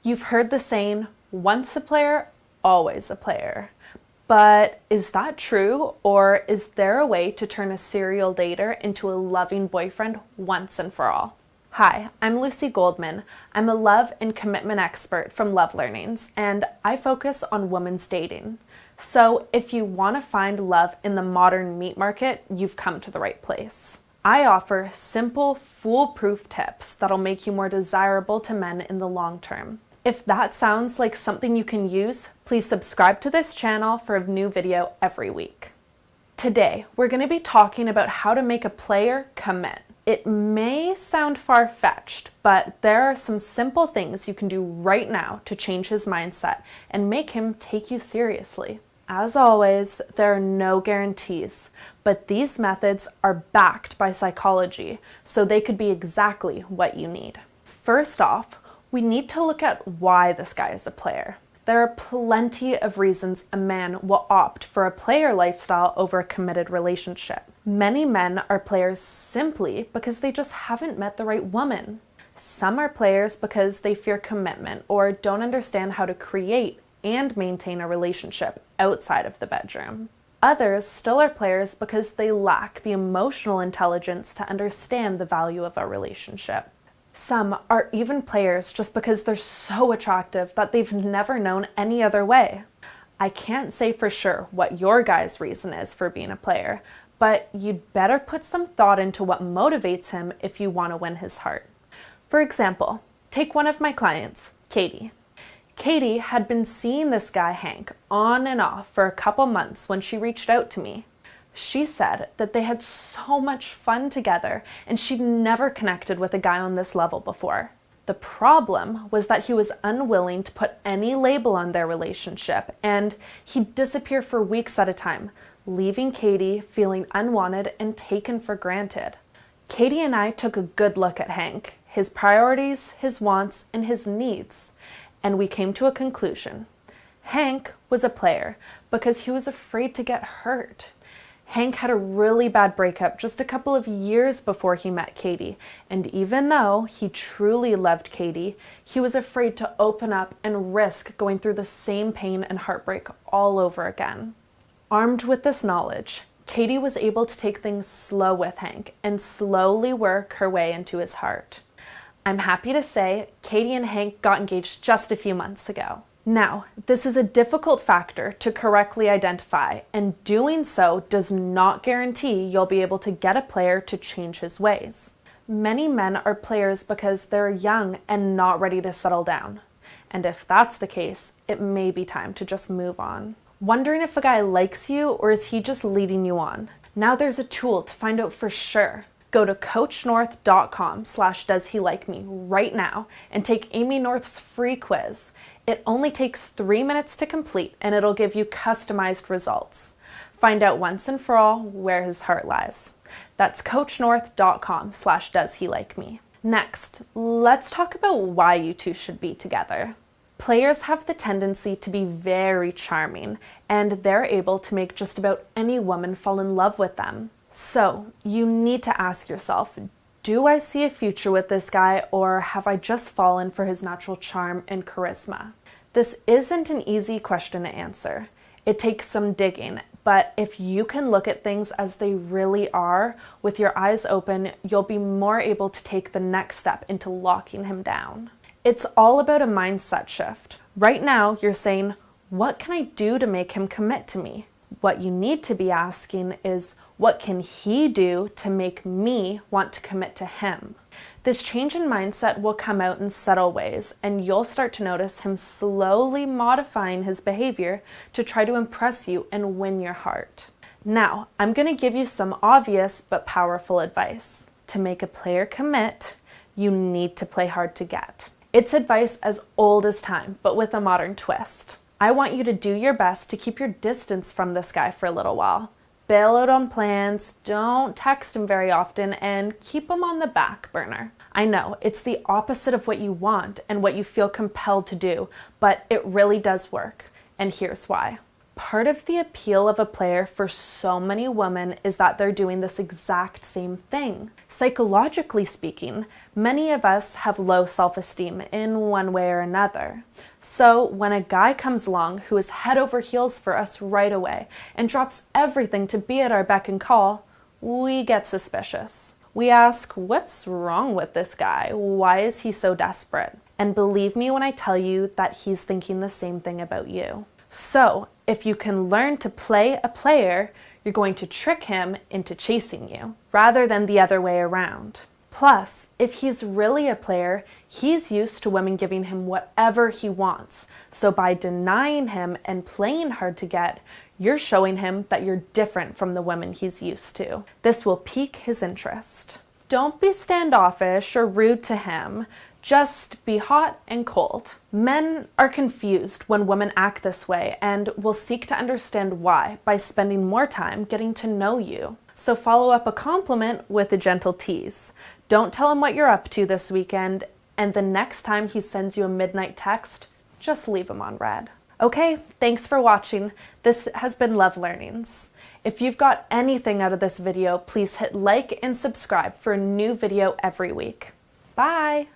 You've heard the saying, once a player, always a player. But is that true, or is there a way to turn a serial dater into a loving boyfriend once and for all? Hi, I'm Lucy Goldman. I'm a love and commitment expert from LoveLearnings, and I focus on women's dating. So if you want to find love in the modern meat market, you've come to the right place. I offer simple, foolproof tips that'll make you more desirable to men in the long term. If that sounds like something you can use, please subscribe to this channel for a new video every week. Today, we're going to be talking about how to make a player commit. It may sound far-fetched, but there are some simple things you can do right now to change his mindset and make him take you seriously. As always, there are no guarantees, but these methods are backed by psychology, so they could be exactly what you need. First off, we need to look at why this guy is a player. There are plenty of reasons a man will opt for a player lifestyle over a committed relationship. Many men are players simply because they just haven't met the right woman. Some are players because they fear commitment or don't understand how to create and maintain a relationship outside of the bedroom. Others still are players because they lack the emotional intelligence to understand the value of a relationship. Some are even players just because they're so attractive that they've never known any other way. I can't say for sure what your guy's reason is for being a player, but you'd better put some thought into what motivates him if you want to win his heart. For example, take one of my clients, Katie. Katie had been seeing this guy Hank on and off for a couple months when she reached out to me. She said that they had so much fun together and she'd never connected with a guy on this level before. The problem was that he was unwilling to put any label on their relationship and he'd disappear for weeks at a time, leaving Katie feeling unwanted and taken for granted. Katie and I took a good look at Hank, his priorities, his wants, and his needs, and we came to a conclusion. Hank was a player because he was afraid to get hurt. Hank had a really bad breakup just a couple of years before he met Katie, and even though he truly loved Katie, he was afraid to open up and risk going through the same pain and heartbreak all over again. Armed with this knowledge, Katie was able to take things slow with Hank and slowly work her way into his heart. I'm happy to say Katie and Hank got engaged just a few months ago. Now, this is a difficult factor to correctly identify, and doing so does not guarantee you'll be able to get a player to change his ways. Many men are players because they're young and not ready to settle down. And if that's the case, it may be time to just move on. Wondering if a guy likes you or is he just leading you on? Now there's a tool to find out for sure. Go to coachnorth.com/doesheliKeme right now and take Amy North's free quiz. It only takes 3 minutes to complete and it'll give you customized results. Find out once and for all where his heart lies. That's coachnorth.com/doesheliKeme. Next, let's talk about why you two should be together. Players have the tendency to be very charming and they're able to make just about any woman fall in love with them. So you need to ask yourself, do I see a future with this guy or have I just fallen for his natural charm and charisma? This isn't an easy question to answer. It takes some digging, but if you can look at things as they really are, with your eyes open, you'll be more able to take the next step into locking him down. It's all about a mindset shift. Right now, you're saying, what can I do to make him commit to me? What you need to be asking is, what can he do to make me want to commit to him? This change in mindset will come out in subtle ways, and you'll start to notice him slowly modifying his behavior to try to impress you and win your heart. Now, I'm going to give you some obvious but powerful advice. To make a player commit, you need to play hard to get. It's advice as old as time, but with a modern twist. I want you to do your best to keep your distance from this guy for a little while. Bail out on plans, don't text him very often, and keep him on the back burner. I know, it's the opposite of what you want and what you feel compelled to do, but it really does work, and here's why. Part of the appeal of a player for so many women is that they're doing this exact same thing. Psychologically speaking, many of us have low self-esteem in one way or another. So when a guy comes along who is head over heels for us right away and drops everything to be at our beck and call, we get suspicious. We ask, what's wrong with this guy? Why is he so desperate? And believe me when I tell you that he's thinking the same thing about you. So if you can learn to play a player, you're going to trick him into chasing you, rather than the other way around. Plus, if he's really a player, he's used to women giving him whatever he wants. So by denying him and playing hard to get, you're showing him that you're different from the women he's used to. This will pique his interest. Don't be standoffish or rude to him. Just be hot and cold. Men are confused when women act this way and will seek to understand why by spending more time getting to know you. So follow up a compliment with a gentle tease. Don't tell him what you're up to this weekend, and the next time he sends you a midnight text, just leave him on red. Okay, thanks for watching. This has been Love Learnings. If you've got anything out of this video, please hit like and subscribe for a new video every week. Bye!